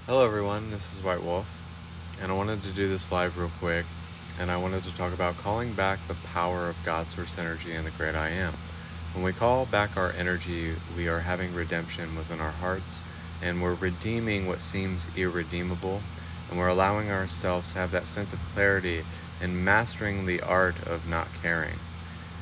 Hello everyone, this is White Wolf, and I wanted to do this live real quick, and I wanted to talk about calling back the power of God's source energy and the great I am. When we call back our energy, we are having redemption within our hearts, and we're redeeming what seems irredeemable, and we're allowing ourselves to have that sense of clarity and mastering the art of not caring.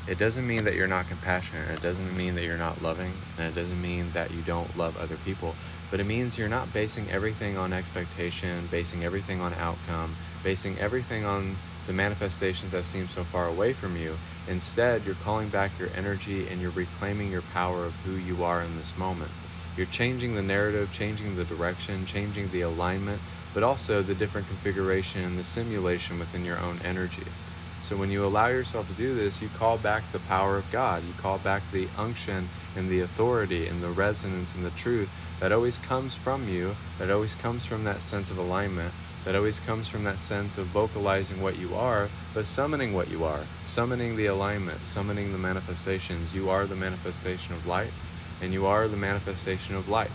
It doesn't mean that you're not compassionate. It doesn't mean that you're not loving. And it doesn't mean that you don't love other people. But it means you're not basing everything on expectation, basing everything on outcome, basing everything on the manifestations that seem so far away from you. Instead, you're calling back your energy and you're reclaiming your power of who you are in this moment. You're changing the narrative, changing the direction, changing the alignment, but also the different configuration and the simulation within your own energy. So when you allow yourself to do this, you call back the power of God. You call back the unction and the authority and the resonance and the truth that always comes from you, that always comes from that sense of alignment, that always comes from that sense of vocalizing what you are, but summoning what you are, summoning the alignment, summoning the manifestations. You are the manifestation of light, and you are the manifestation of life.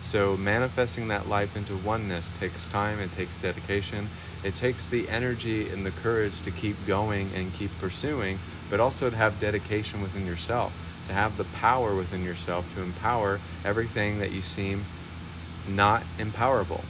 So manifesting that life into oneness takes time, it takes dedication, it takes the energy and the courage to keep going and keep pursuing, but also to have dedication within yourself, to have the power within yourself to empower everything that you seem not empowerable.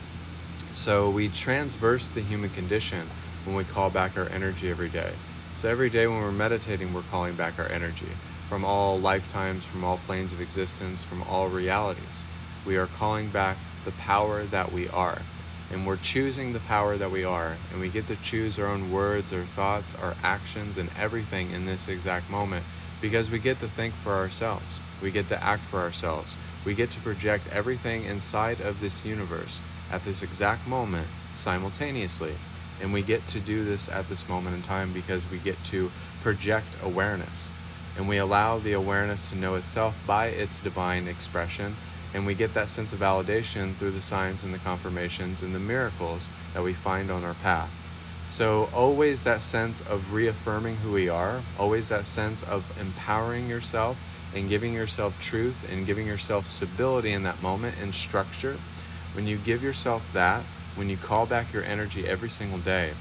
So we transverse the human condition when we call back our energy every day. So every day when we're meditating, we're calling back our energy from all lifetimes, from all planes of existence, from all realities. We are calling back the power that we are. And we're choosing the power that we are. And we get to choose our own words, our thoughts, our actions, and everything in this exact moment because we get to think for ourselves. We get to act for ourselves. We get to project everything inside of this universe at this exact moment simultaneously. And we get to do this at this moment in time because we get to project awareness. And we allow the awareness to know itself by its divine expression. And we get that sense of validation through the signs and the confirmations and the miracles that we find on our path. So always that sense of reaffirming who we are, always that sense of empowering yourself and giving yourself truth and giving yourself stability in that moment and structure. When you give yourself that, when you call back your energy every single day,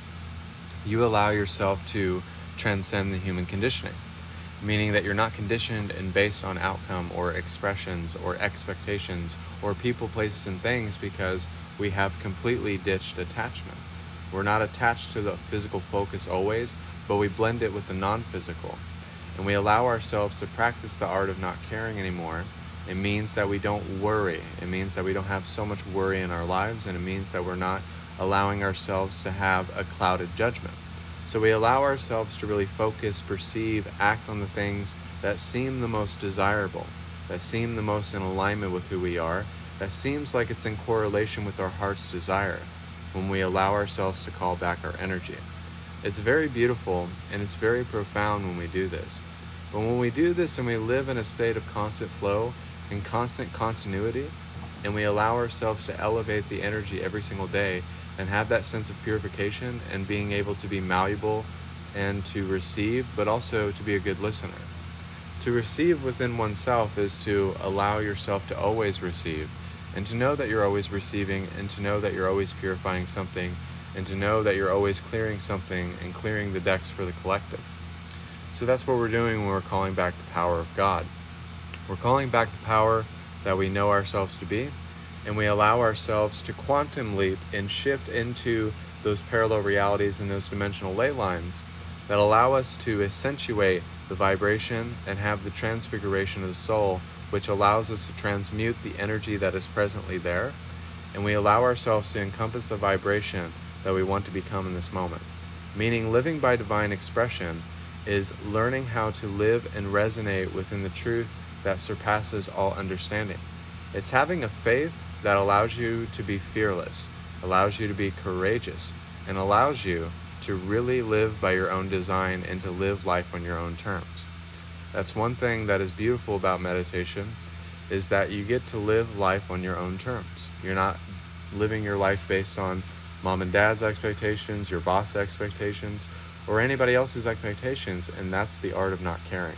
you allow yourself to transcend the human conditioning. Meaning that you're not conditioned and based on outcome or expressions or expectations or people, places, and things because we have completely ditched attachment. We're not attached to the physical focus always, but we blend it with the non-physical. And we allow ourselves to practice the art of not caring anymore. It means that we don't worry. It means that we don't have so much worry in our lives, and it means that we're not allowing ourselves to have a clouded judgment. So we allow ourselves to really focus, perceive, act on the things that seem the most desirable, that seem the most in alignment with who we are, that seems like it's in correlation with our heart's desire when we allow ourselves to call back our energy. It's very beautiful and it's very profound when we do this. But when we do this and we live in a state of constant flow and constant continuity, and we allow ourselves to elevate the energy every single day and have that sense of purification and being able to be malleable and to receive, but also to be a good listener. To receive within oneself is to allow yourself to always receive and to know that you're always receiving and to know that you're always purifying something and to know that you're always clearing something and clearing the decks for the collective. So that's what we're doing when we're calling back the power of God. We're calling back the power that we know ourselves to be, and we allow ourselves to quantum leap and shift into those parallel realities and those dimensional ley lines that allow us to accentuate the vibration and have the transfiguration of the soul, which allows us to transmute the energy that is presently there, and we allow ourselves to encompass the vibration that we want to become in this moment. Meaning living by divine expression is learning how to live and resonate within the truth that surpasses all understanding. It's having a faith that allows you to be fearless, allows you to be courageous, and allows you to really live by your own design and to live life on your own terms. That's one thing that is beautiful about meditation, is that you get to live life on your own terms. You're not living your life based on mom and dad's expectations, your boss expectations, or anybody else's expectations, and that's the art of not caring.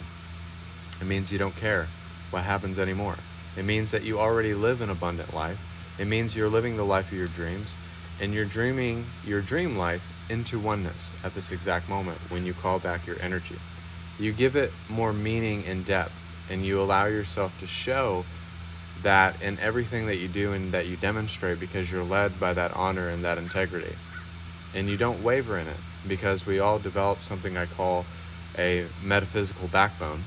It means you don't care what happens anymore. It means that you already live an abundant life. It means you're living the life of your dreams, and you're dreaming your dream life into oneness at this exact moment when you call back your energy. You give it more meaning and depth, and you allow yourself to show that in everything that you do and that you demonstrate, because you're led by that honor and that integrity. And you don't waver in it, because we all develop something I call a metaphysical backbone.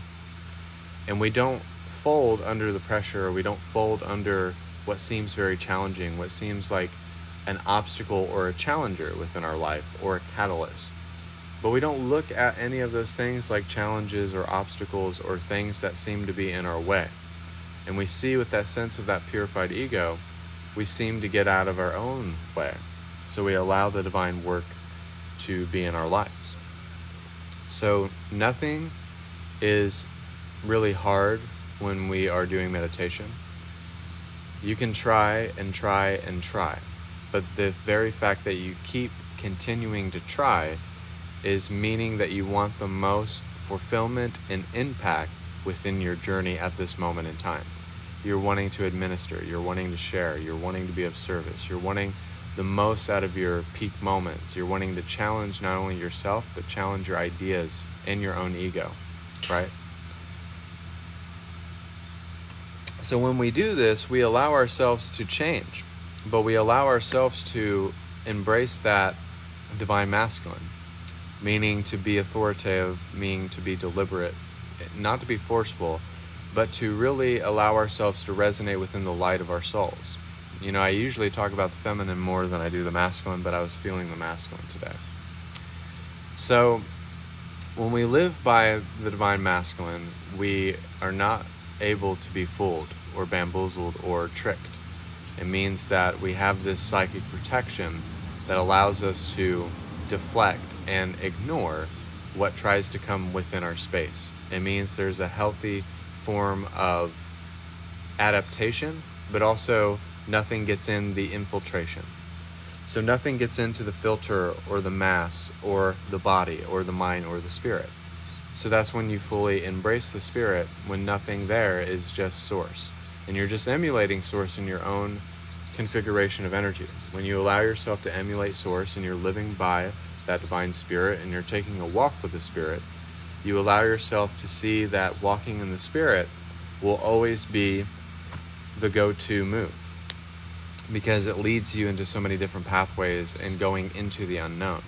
And we don't fold under the pressure, or we don't fold under what seems very challenging, what seems like an obstacle or a challenger within our life, or a catalyst. But we don't look at any of those things like challenges or obstacles or things that seem to be in our way. And we see with that sense of that purified ego, we seem to get out of our own way. So we allow the divine work to be in our lives. So nothing is really hard when we are doing meditation. You can try and try and try, but the very fact that you keep continuing to try is meaning that you want the most fulfillment and impact within your journey at this moment in time. You're wanting to administer, you're wanting to share, you're wanting to be of service, you're wanting the most out of your peak moments. You're wanting to challenge not only yourself, but challenge your ideas and your own ego, right? So when we do this, we allow ourselves to change, but we allow ourselves to embrace that divine masculine, meaning to be authoritative, meaning to be deliberate, not to be forceful, but to really allow ourselves to resonate within the light of our souls. You know, I usually talk about the feminine more than I do the masculine, but I was feeling the masculine today. So when we live by the divine masculine, we are not able to be fooled or bamboozled or tricked. It means that we have this psychic protection that allows us to deflect and ignore what tries to come within our space. It means there's a healthy form of adaptation, but also nothing gets in the infiltration. So nothing gets into the filter or the mass or the body or the mind or the spirit. So that's when you fully embrace the spirit, when nothing there is just source. And you're just emulating source in your own configuration of energy. When you allow yourself to emulate source and you're living by that divine spirit and you're taking a walk with the spirit, you allow yourself to see that walking in the spirit will always be the go-to move, because it leads you into so many different pathways and going into the unknown.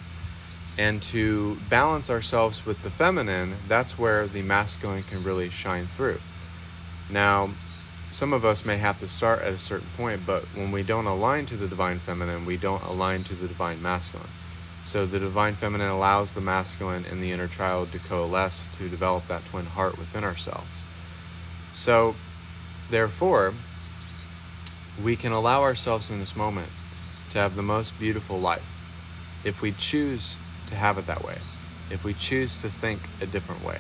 And to balance ourselves with the feminine, that's where the masculine can really shine through. Now, some of us may have to start at a certain point, but when we don't align to the divine feminine, we don't align to the divine masculine. So the divine feminine allows the masculine and the inner child to coalesce to develop that twin heart within ourselves. So, therefore, we can allow ourselves in this moment to have the most beautiful life if we choose to have it that way, if we choose to think a different way,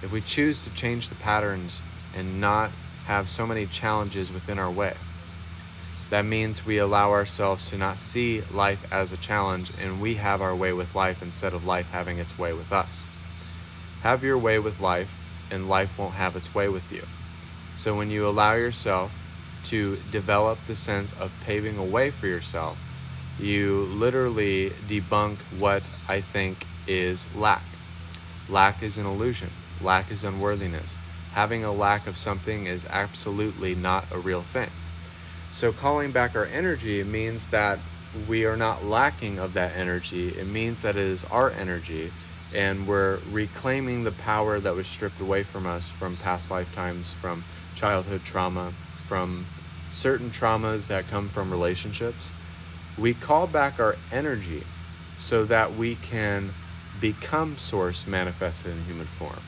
if we choose to change the patterns and not have so many challenges within our way. That means we allow ourselves to not see life as a challenge, and we have our way with life instead of life having its way with us. Have your way with life, and life won't have its way with you. So when you allow yourself to develop the sense of paving a way for yourself, you literally debunk what I think is lack. Lack is an illusion. Lack is unworthiness. Having a lack of something is absolutely not a real thing. So calling back our energy means that we are not lacking of that energy. It means that it is our energy, and we're reclaiming the power that was stripped away from us from past lifetimes, from childhood trauma, from certain traumas that come from relationships. We call back our energy so that we can become source manifested in human form.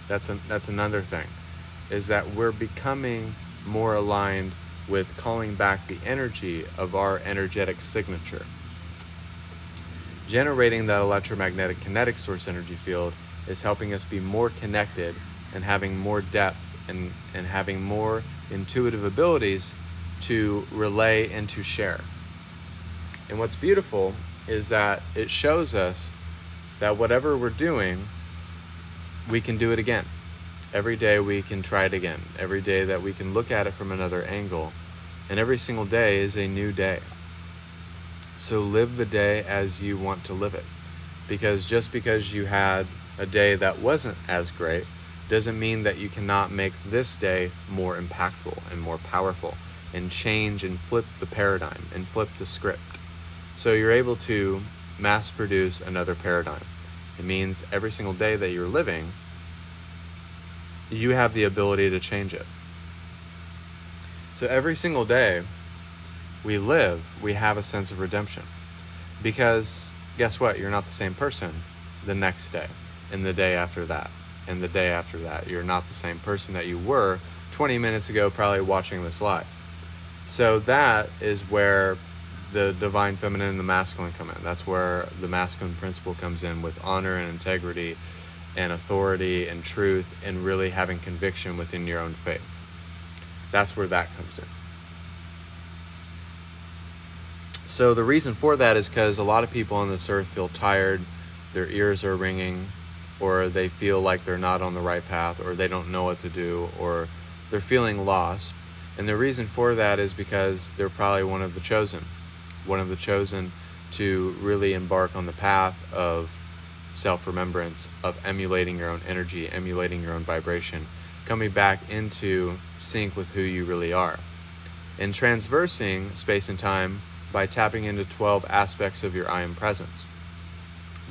That's another thing, is that we're becoming more aligned with calling back the energy of our energetic signature. Generating that electromagnetic kinetic source energy field is helping us be more connected and having more depth and having more intuitive abilities to relay and to share. And what's beautiful is that it shows us that whatever we're doing, we can do it again. Every day we can try it again. Every day that we can look at it from another angle And every single day is a new day. So live the day as you want to live it. Because just because you had a day that wasn't as great doesn't mean that you cannot make this day more impactful and more powerful and change and flip the paradigm and flip the script. So you're able to mass produce another paradigm. It means every single day that you're living, you have the ability to change it. So every single day we live, we have a sense of redemption. Because guess what? You're not the same person the next day, and the day after that, and the day after that. You're not the same person that you were 20 minutes ago, probably watching this live. So that is where the divine feminine and the masculine come in. That's where the masculine principle comes in, with honor and integrity and authority and truth, and really having conviction within your own faith. That's where that comes in. So the reason for that is because a lot of people on this earth feel tired, their ears are ringing, or they feel like they're not on the right path, or they don't know what to do, or they're feeling lost. And the reason for that is because they're probably one of the chosen to really embark on the path of self-remembrance, of emulating your own energy, emulating your own vibration, coming back into sync with who you really are, and transversing space and time by tapping into 12 aspects of your I Am Presence.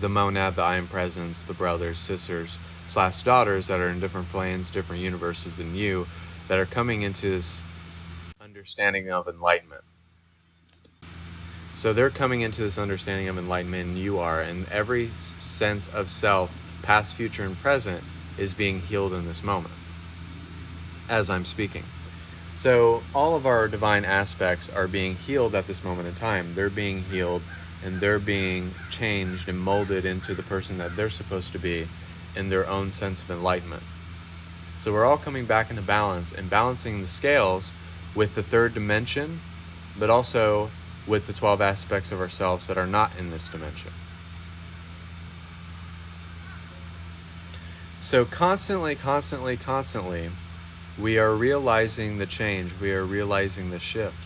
The monad, the I Am Presence, the brothers, sisters, / daughters that are in different planes, different universes than you, that are coming into this understanding of enlightenment. So they're coming into this understanding of enlightenment, and you are, and every sense of self, past, future, and present, is being healed in this moment as I'm speaking. So all of our divine aspects are being healed at this moment in time. They're being healed, and they're being changed and molded into the person that they're supposed to be in their own sense of enlightenment. So we're all coming back into balance and balancing the scales with the third dimension, but also with the 12 aspects of ourselves that are not in this dimension. So constantly, we are realizing the change. We are realizing the shift.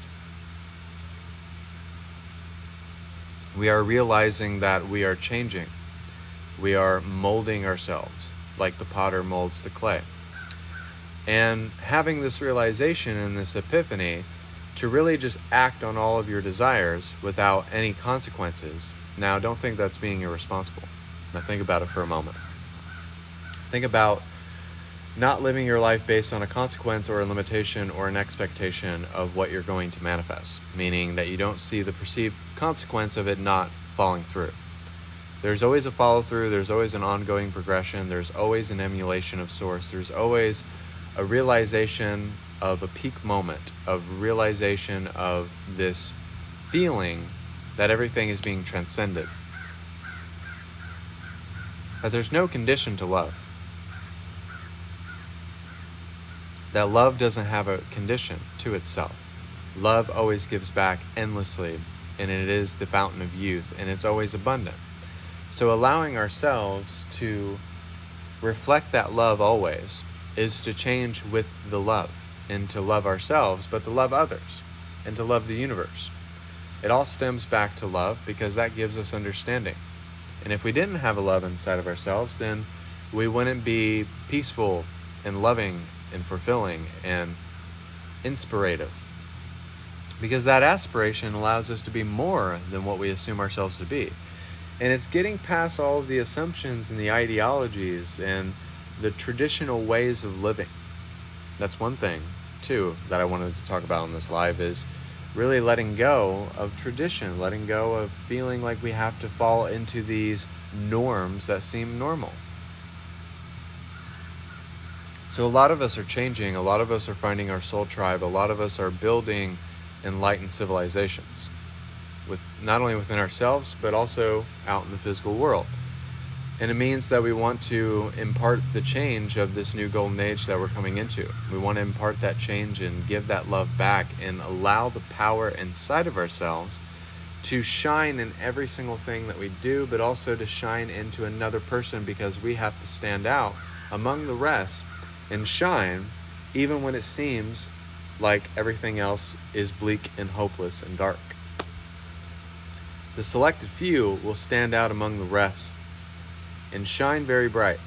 We are realizing that we are changing. We are molding ourselves like the potter molds the clay. And having this realization and this epiphany to really just act on all of your desires without any consequences. Now, don't think that's being irresponsible. Now think about it for a moment. Think about not living your life based on a consequence or a limitation or an expectation of what you're going to manifest, meaning that you don't see the perceived consequence of it not falling through. There's always a follow through, there's always an ongoing progression, there's always an emulation of source, there's always a realization of a peak moment, of realization of this feeling that everything is being transcended. That there's no condition to love. That love doesn't have a condition to itself. Love always gives back endlessly, and it is the fountain of youth, and it's always abundant. So allowing ourselves to reflect that love always is to change with the love, and to love ourselves, but to love others, and to love the universe. It all stems back to love, because that gives us understanding. And if we didn't have a love inside of ourselves, then we wouldn't be peaceful and loving and fulfilling and inspirative. Because that aspiration allows us to be more than what we assume ourselves to be. And it's getting past all of the assumptions and the ideologies and the traditional ways of living. That's one thing, too, that I wanted to talk about on this live, is really letting go of tradition, letting go of feeling like we have to fall into these norms that seem normal. So a lot of us are changing, a lot of us are finding our soul tribe, a lot of us are building enlightened civilizations, with not only within ourselves, but also out in the physical world. And it means that we want to impart the change of this new golden age that we're coming into. We want to impart that change and give that love back and allow the power inside of ourselves to shine in every single thing that we do, but also to shine into another person, because we have to stand out among the rest and shine even when it seems like everything else is bleak and hopeless and dark. The selected few will stand out among the rest and shine very bright.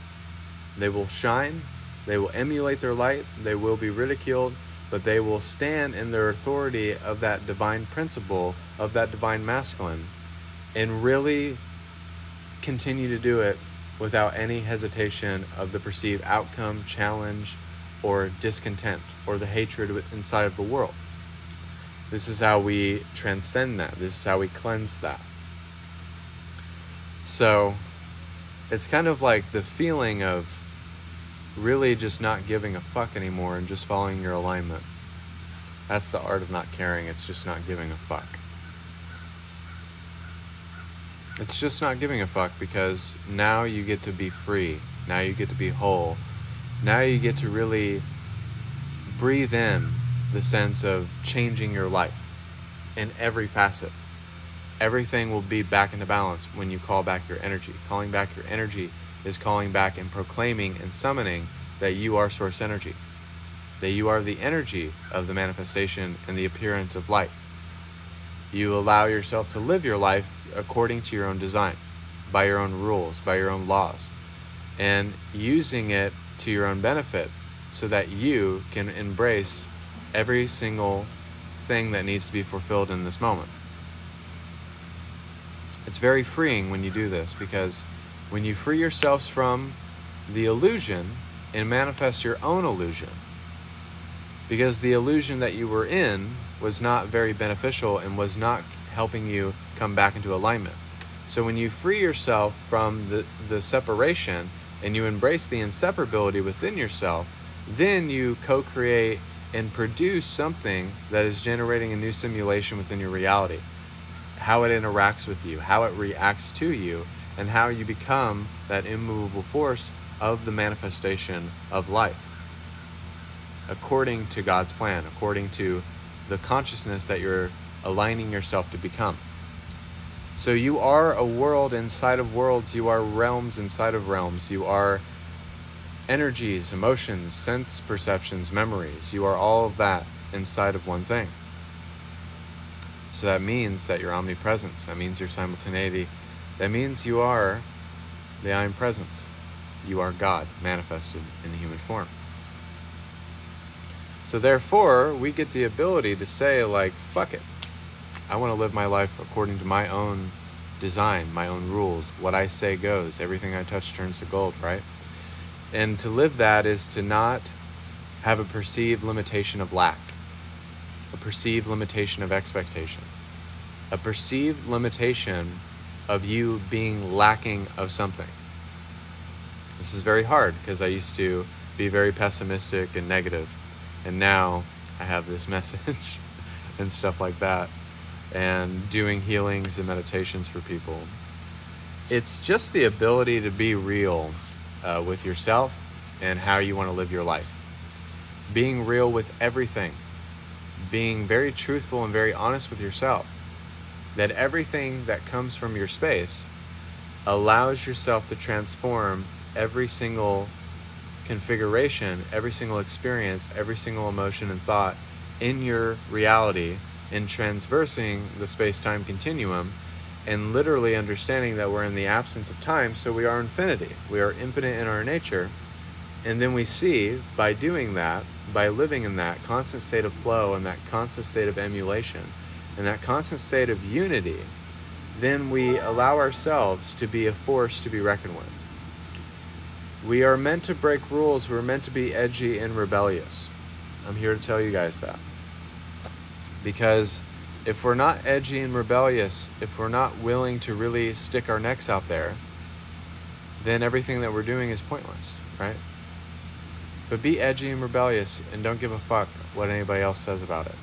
They will shine, they will emulate their light, they will be ridiculed, but they will stand in their authority of that divine principle, of that divine masculine, and really continue to do it without any hesitation of the perceived outcome, challenge, or discontent, or the hatred inside of the world. This is how we transcend that. This is how we cleanse that. So it's kind of like the feeling of really just not giving a fuck anymore and just following your alignment. That's the art of not caring. It's just not giving a fuck. It's just not giving a fuck, because now you get to be free. Now you get to be whole. Now you get to really breathe in the sense of changing your life in every facet. Everything will be back into balance when you call back your energy. Calling back your energy is calling back and proclaiming and summoning that you are source energy, that you are the energy of the manifestation and the appearance of light. You allow yourself to live your life according to your own design, by your own rules, by your own laws, and using it to your own benefit so that you can embrace every single thing that needs to be fulfilled in this moment. It's very freeing when you do this, because when you free yourselves from the illusion and manifest your own illusion, because the illusion that you were in was not very beneficial and was not helping you come back into alignment. So when you free yourself from the separation and you embrace the inseparability within yourself, then you co-create and produce something that is generating a new simulation within your reality. How it interacts with you, how it reacts to you, and how you become that immovable force of the manifestation of life, according to God's plan, according to the consciousness that you're aligning yourself to become. So you are a world inside of worlds. You are realms inside of realms. You are energies, emotions, sense perceptions, memories. You are all of that inside of one thing. So that means that your omnipresence, that means your simultaneity, that means you are the I am presence. You are God manifested in the human form. So therefore, we get the ability to say, like, fuck it. I want to live my life according to my own design, my own rules. What I say goes. Everything I touch turns to gold, right? And to live that is to not have a perceived limitation of lack, a perceived limitation of expectation, a perceived limitation of you being lacking of something. This is very hard, because I used to be very pessimistic and negative, and now I have this message and stuff like that, and doing healings and meditations for people. It's just the ability to be real with yourself and how you want to live your life. Being real with everything. Being very truthful and very honest with yourself. That everything that comes from your space allows yourself to transform every single configuration, every single experience, every single emotion and thought in your reality, in transversing the space-time continuum, and literally understanding that we're in the absence of time, so we are infinity. We are infinite in our nature. And then we see, by doing that, by living in that constant state of flow and that constant state of emulation and that constant state of unity, then we allow ourselves to be a force to be reckoned with. We are meant to break rules. We're meant to be edgy and rebellious. I'm here to tell you guys that. Because if we're not edgy and rebellious, if we're not willing to really stick our necks out there, then everything that we're doing is pointless, right? But be edgy and rebellious and don't give a fuck what anybody else says about it.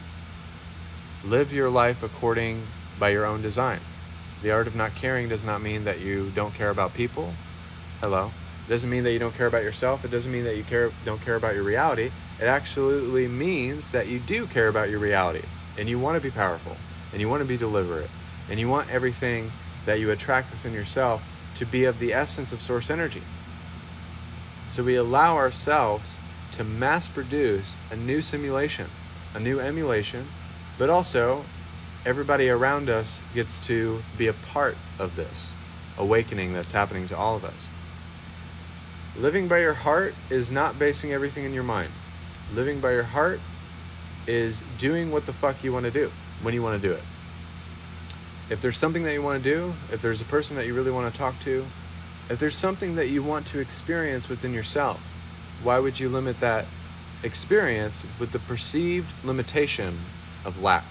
Live your life according by your own design. The art of not caring does not mean that you don't care about people. Hello. It doesn't mean that you don't care about yourself. It doesn't mean that you don't care about your reality. It absolutely means that you do care about your reality. And you want to be powerful, and you want to be deliberate, and you want everything that you attract within yourself to be of the essence of source energy. So we allow ourselves to mass produce a new simulation, a new emulation, but also everybody around us gets to be a part of this awakening that's happening to all of us. Living by your heart is not basing everything in your mind. Living by your heart is doing what the fuck you want to do when you want to do it. If there's something that you want to do, if there's a person that you really want to talk to, if there's something that you want to experience within yourself, why would you limit that experience with the perceived limitation of lack?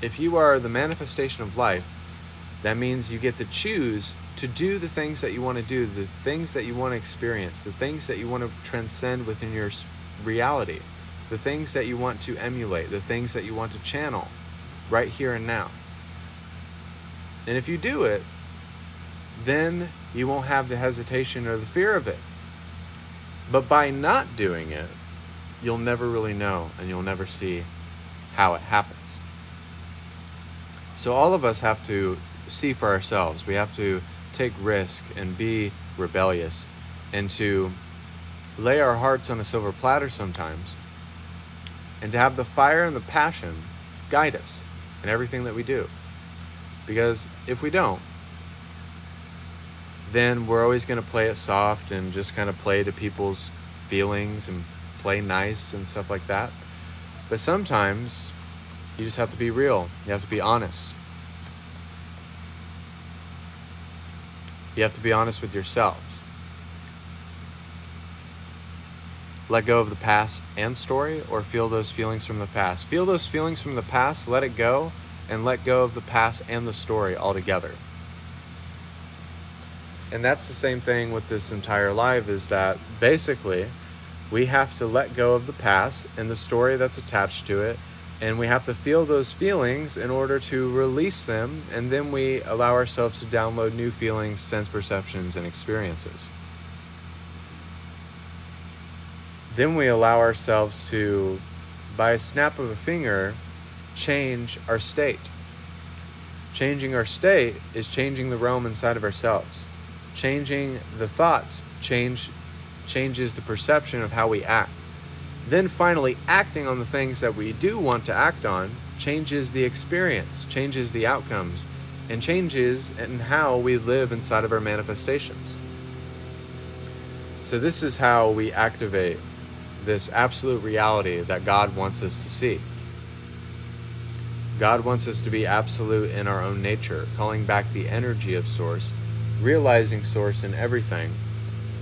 If you are the manifestation of life, that means you get to choose to do the things that you want to do, the things that you want to experience, the things that you want to transcend within your reality, the things that you want to emulate, the things that you want to channel right here and now. And if you do it, then you won't have the hesitation or the fear of it. But by not doing it, you'll never really know, and you'll never see how it happens. So all of us have to see for ourselves. We have to take risk and be rebellious, and to lay our hearts on a silver platter sometimes, and to have the fire and the passion guide us in everything that we do. Because if we don't, then we're always going to play it soft and just kind of play to people's feelings and play nice and stuff like that. But sometimes you just have to be real. You have to be honest. You have to be honest with yourselves. Let go of the past and story, or feel those feelings from the past. Feel those feelings from the past, let it go, and let go of the past and the story altogether. And that's the same thing with this entire life, is that basically we have to let go of the past and the story that's attached to it, and we have to feel those feelings in order to release them, and then we allow ourselves to download new feelings, sense perceptions, and experiences. Then we allow ourselves to, by a snap of a finger, change our state. Changing our state is changing the realm inside of ourselves. Changing the thoughts changes the perception of how we act. Then finally, acting on the things that we do want to act on changes the experience, changes the outcomes, and changes in how we live inside of our manifestations. So this is how we activate this absolute reality that God wants us to see. God wants us to be absolute in our own nature, calling back the energy of Source, realizing Source in everything,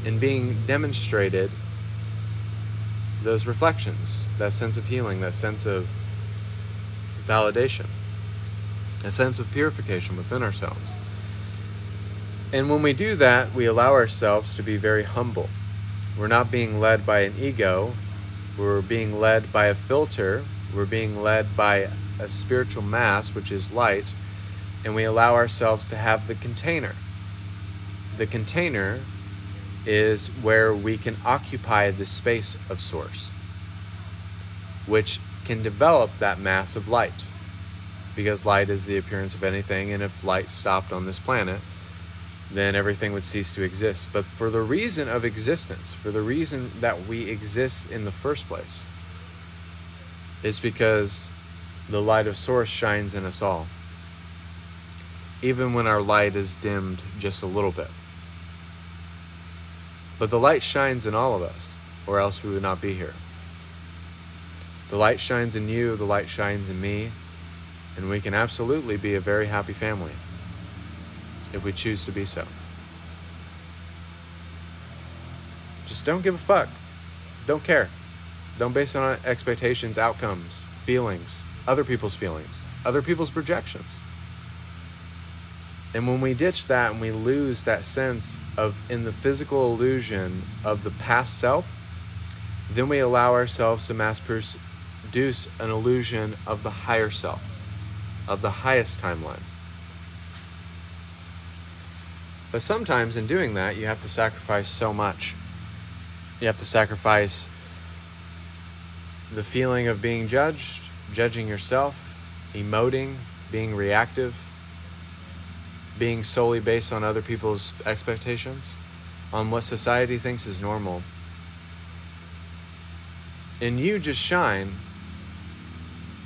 and being demonstrated those reflections, that sense of healing, that sense of validation, a sense of purification within ourselves. And when we do that, we allow ourselves to be very humble. We're not being led by an ego. We're being led by a filter. We're being led by a spiritual mass, which is light, and we allow ourselves to have the container. The container is where we can occupy the space of Source, which can develop that mass of light, because light is the appearance of anything, and if light stopped on this planet, then everything would cease to exist. But for the reason of existence, for the reason that we exist in the first place, is because the light of Source shines in us all, even when our light is dimmed just a little bit. But the light shines in all of us, or else we would not be here. The light shines in you, the light shines in me, and we can absolutely be a very happy family if we choose to be so. Just don't give a fuck. Don't care. Don't base it on expectations, outcomes, feelings, other people's projections. And when we ditch that and we lose that sense of, in the physical illusion of the past self, then we allow ourselves to mass produce an illusion of the higher self, of the highest timeline. But sometimes in doing that, you have to sacrifice so much. You have to sacrifice the feeling of being judged, judging yourself, emoting, being reactive, being solely based on other people's expectations, on what society thinks is normal. And you just shine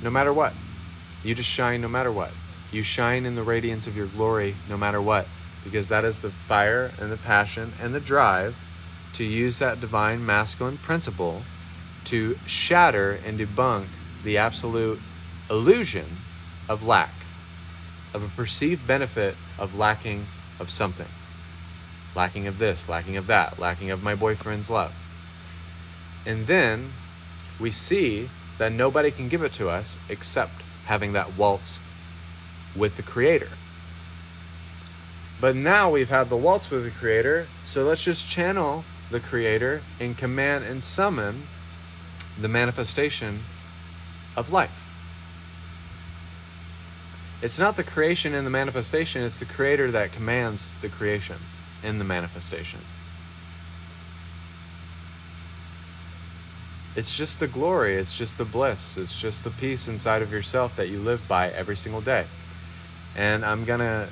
no matter what. You just shine no matter what. You shine in the radiance of your glory no matter what, because that is the fire and the passion and the drive to use that divine masculine principle to shatter and debunk the absolute illusion of lack, of a perceived benefit of lacking of something. Lacking of this, lacking of that, lacking of my boyfriend's love. And then we see that nobody can give it to us except having that waltz with the Creator. But now we've had the waltz with the Creator, so let's just channel the Creator and command and summon the manifestation of life. It's not the creation and the manifestation, it's the Creator that commands the creation and the manifestation. It's just the glory, it's just the bliss, it's just the peace inside of yourself that you live by every single day. And I'm gonna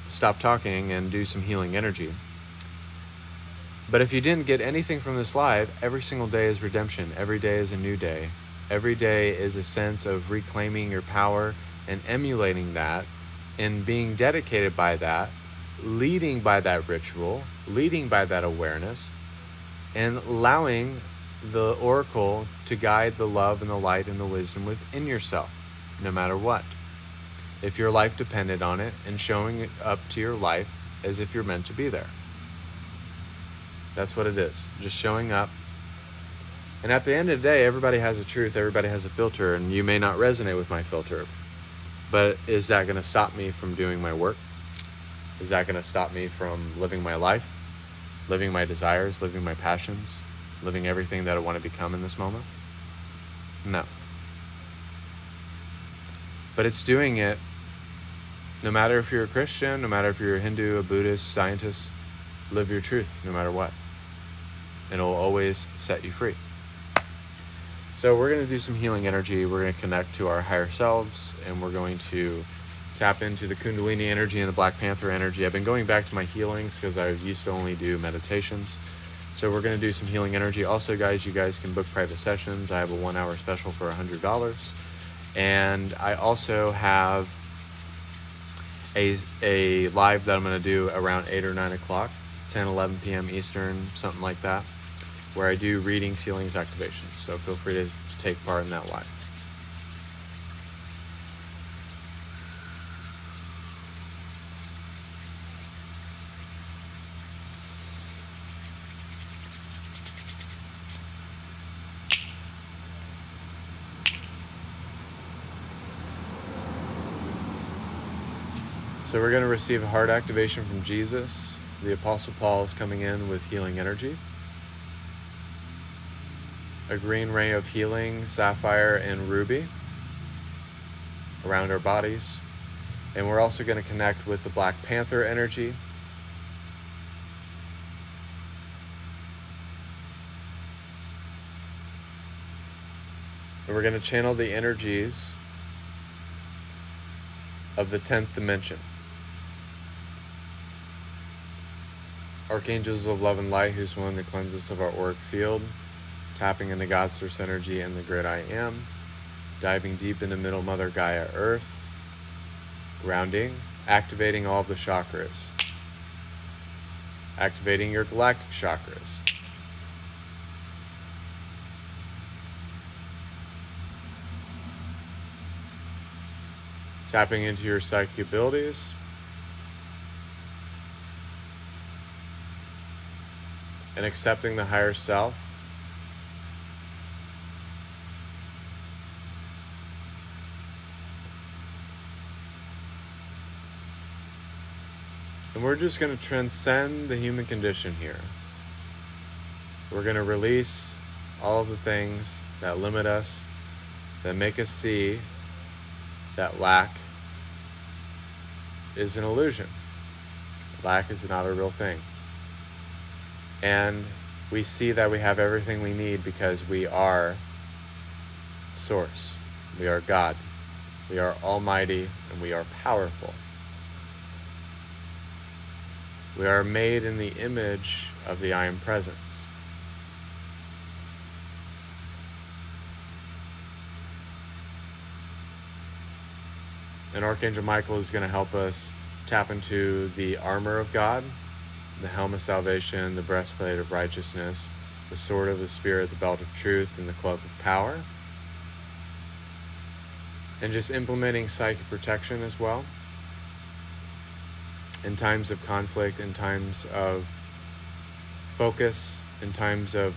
stop talking and do some healing energy. But if you didn't get anything from this live, every single day is redemption. Every day is a new day. Every day is a sense of reclaiming your power and emulating that and being dedicated by that, leading by that ritual, leading by that awareness, and allowing the oracle to guide the love and the light and the wisdom within yourself, no matter what. If your life depended on it, and showing it up to your life as if you're meant to be there. That's what it is, just showing up. And at the end of the day, everybody has a truth, everybody has a filter, and you may not resonate with my filter. But is that going to stop me from doing my work? Is that going to stop me from living my life, living my desires, living my passions, living everything that I want to become in this moment? No. But it's doing it no matter if you're a Christian, no matter if you're a Hindu, a Buddhist, scientist. Live your truth no matter what. And it'll always set you free. So we're going to do some healing energy. We're going to connect to our higher selves, and we're going to tap into the Kundalini energy and the Black Panther energy. I've been going back to my healings because I used to only do meditations. So we're going to do some healing energy. Also, guys, you guys can book private sessions. I have a 1-hour special for $100. And I also have a live that I'm going to do around 8 or 9 o'clock, 10, 11 p.m. Eastern, something like that, where I do readings, healings, activations. So feel free to take part in that live. So we're going to receive a heart activation from Jesus. The Apostle Paul is coming in with healing energy. A green ray of healing, sapphire and ruby around our bodies. And we're also going to connect with the Black Panther energy. And we're going to channel the energies of the 10th dimension. Archangels of love and light, who's one that cleanses us of our auric field, tapping into God's source energy and the great I am, diving deep into Middle Mother Gaia Earth, grounding, activating all of the chakras, activating your galactic chakras, tapping into your psychic abilities, and accepting the higher self. And we're just going to transcend the human condition here. We're going to release all of the things that limit us, that make us see that lack is an illusion. Lack is not a real thing. And we see that we have everything we need because we are Source. We are God. We are almighty and we are powerful. We are made in the image of the I Am Presence. And Archangel Michael is going to help us tap into the armor of God, the helm of salvation, the breastplate of righteousness, the sword of the Spirit, the belt of truth, and the cloak of power. And just implementing psychic protection as well. In times of conflict, in times of focus, in times of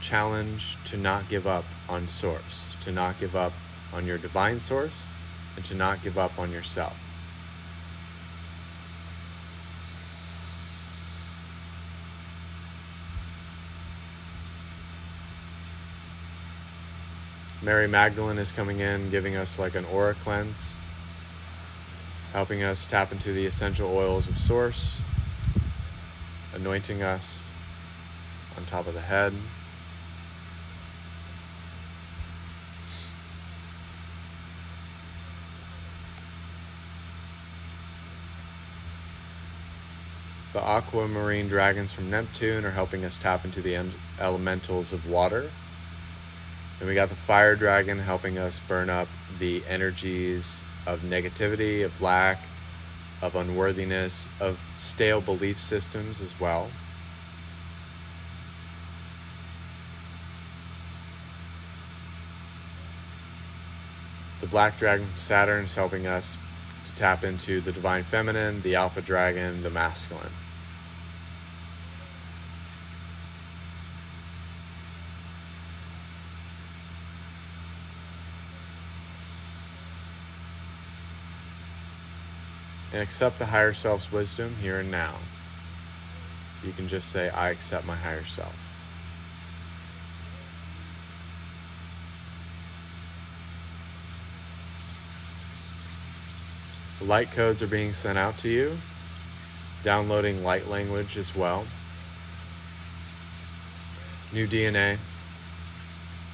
challenge, to not give up on source, to not give up on your divine source, and to not give up on yourself. Mary Magdalene is coming in, giving us like an aura cleanse, helping us tap into the essential oils of source, anointing us on top of the head. The aquamarine dragons from Neptune are helping us tap into the elementals of water. And we got the fire dragon helping us burn up the energies of negativity, of lack, of unworthiness, of stale belief systems as well. The black dragon from Saturn is helping us to tap into the divine feminine, the alpha dragon, the masculine. And accept the higher self's wisdom here and now. You can just say, I accept my higher self. The light codes are being sent out to you, downloading light language as well. New DNA,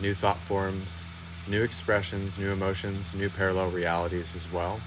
new thought forms, new expressions, new emotions, new parallel realities as well.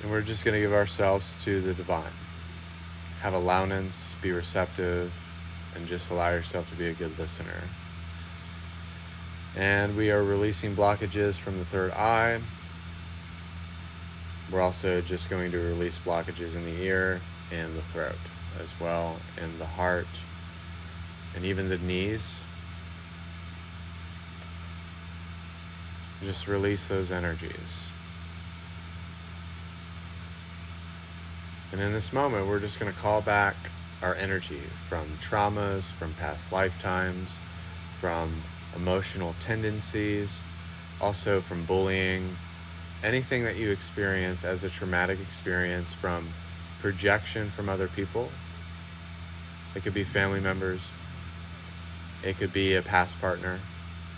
And we're just going to give ourselves to the divine. Have allowance, be receptive, and just allow yourself to be a good listener. And we are releasing blockages from the third eye. We're also just going to release blockages in the ear and the throat as well, and the heart, and even the knees. Just release those energies. And in this moment, we're just going to call back our energy from traumas, from past lifetimes, from emotional tendencies, also from bullying, anything that you experience as a traumatic experience from projection from other people. It could be family members. It could be a past partner.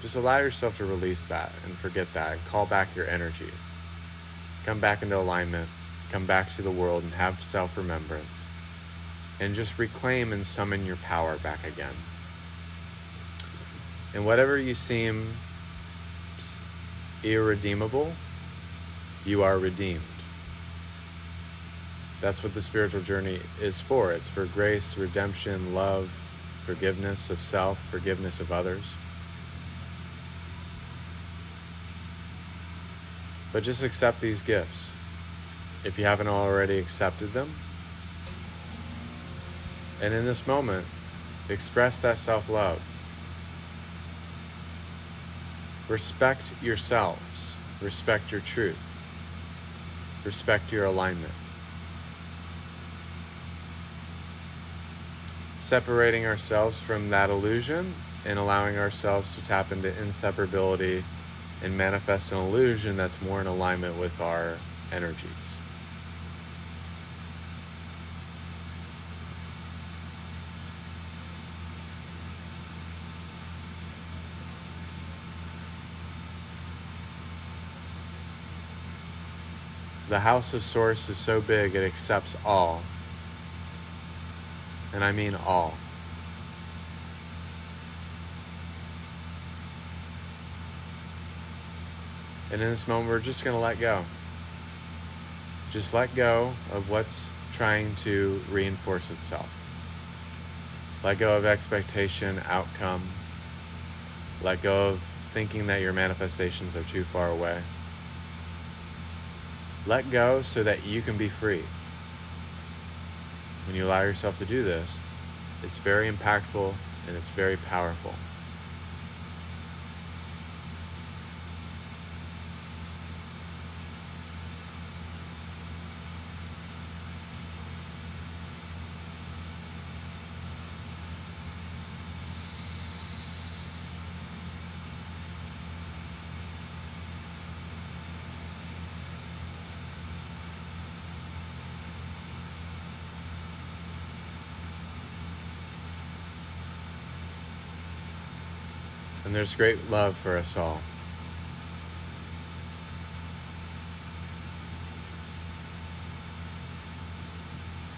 Just allow yourself to release that and forget that and call back your energy. Come back into alignment. Come back to the world and have self-remembrance. And just reclaim and summon your power back again. And whatever you seem irredeemable, you are redeemed. That's what the spiritual journey is for. It's for grace, redemption, love, forgiveness of self, forgiveness of others. But just accept these gifts. If you haven't already accepted them. And in this moment, express that self-love. Respect yourselves. Respect your truth. Respect your alignment. Separating ourselves from that illusion and allowing ourselves to tap into inseparability and manifest an illusion that's more in alignment with our energies. The house of Source is so big it accepts all. And I mean all. And in this moment, we're just going to let go. Just let go of what's trying to reinforce itself. Let go of expectation, outcome. Let go of thinking that your manifestations are too far away. Let go so that you can be free. When you allow yourself to do this, it's very impactful and it's very powerful. And there's great love for us all.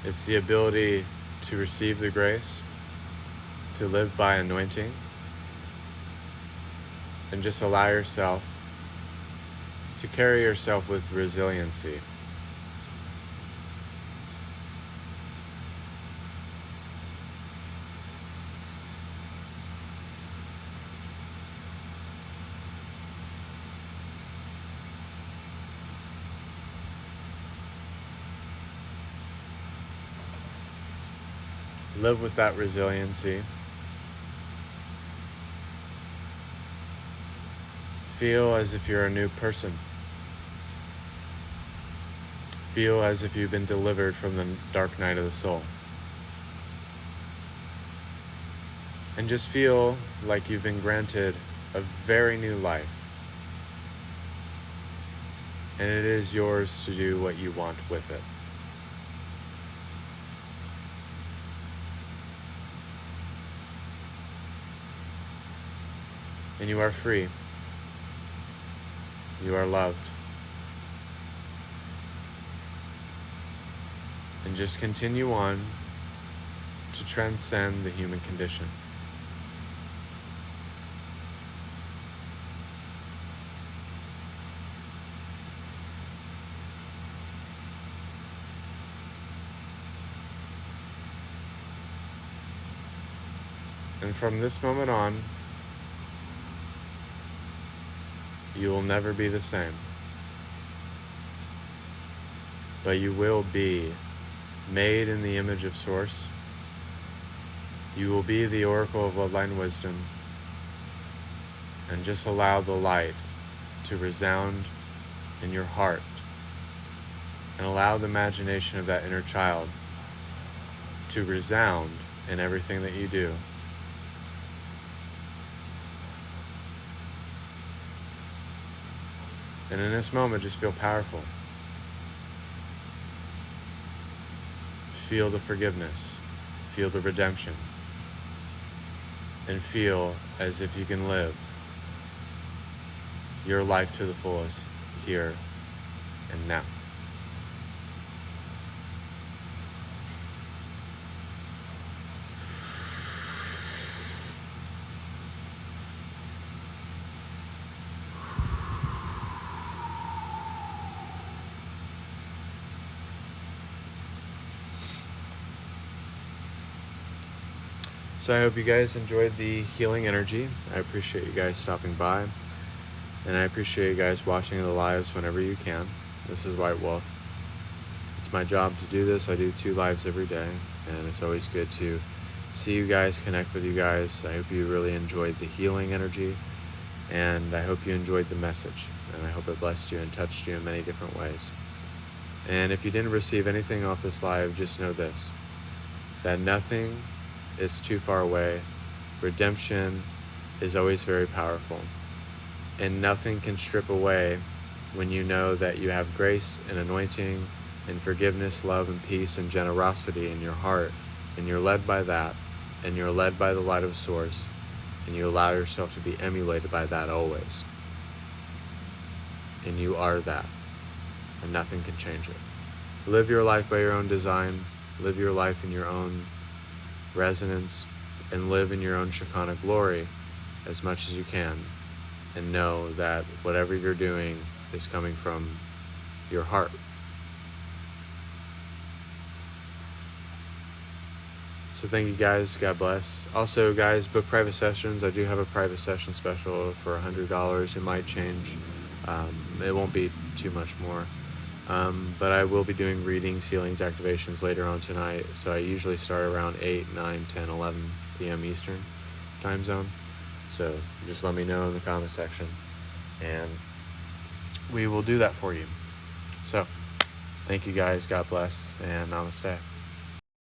It's the ability to receive the grace, to live by anointing, and just allow yourself to carry yourself with resiliency. Live with that resiliency. Feel as if you're a new person. Feel as if you've been delivered from the dark night of the soul. And just feel like you've been granted a very new life. And it is yours to do what you want with it. And you are free. You are loved. And just continue on to transcend the human condition. And from this moment on, you will never be the same. But you will be made in the image of Source. You will be the oracle of bloodline wisdom. And just allow the light to resound in your heart. And allow the imagination of that inner child to resound in everything that you do. And in this moment, just feel powerful. Feel the forgiveness. Feel the redemption. And feel as if you can live your life to the fullest here and now. So I hope you guys enjoyed the healing energy. I appreciate you guys stopping by. And I appreciate you guys watching the lives whenever you can. This is White Wolf. It's my job to do this. I do 2 lives every day. And it's always good to see you guys, connect with you guys. I hope you really enjoyed the healing energy. And I hope you enjoyed the message. And I hope it blessed you and touched you in many different ways. And if you didn't receive anything off this live, just know this. That nothing is too far away. Redemption is always very powerful. And nothing can strip away when you know that you have grace and anointing and forgiveness, love and peace and generosity in your heart. And you're led by that. And you're led by the light of Source. And you allow yourself to be emulated by that always. And you are that. and nothing can change it. Live your life by your own design, live your life in your own resonance, and live in your own Shekinah glory as much as you can, and know that whatever you're doing is coming from your heart. So thank you guys. God bless. Also, guys, book private sessions. I do have a private session special for $100. It might change. It won't be too much more. But I will be doing readings, healings, activations later on tonight. So I usually start around 8, 9, 10, 11 p.m. Eastern time zone. So just let me know in the comment section, and we will do that for you. So thank you guys. God bless, and namaste.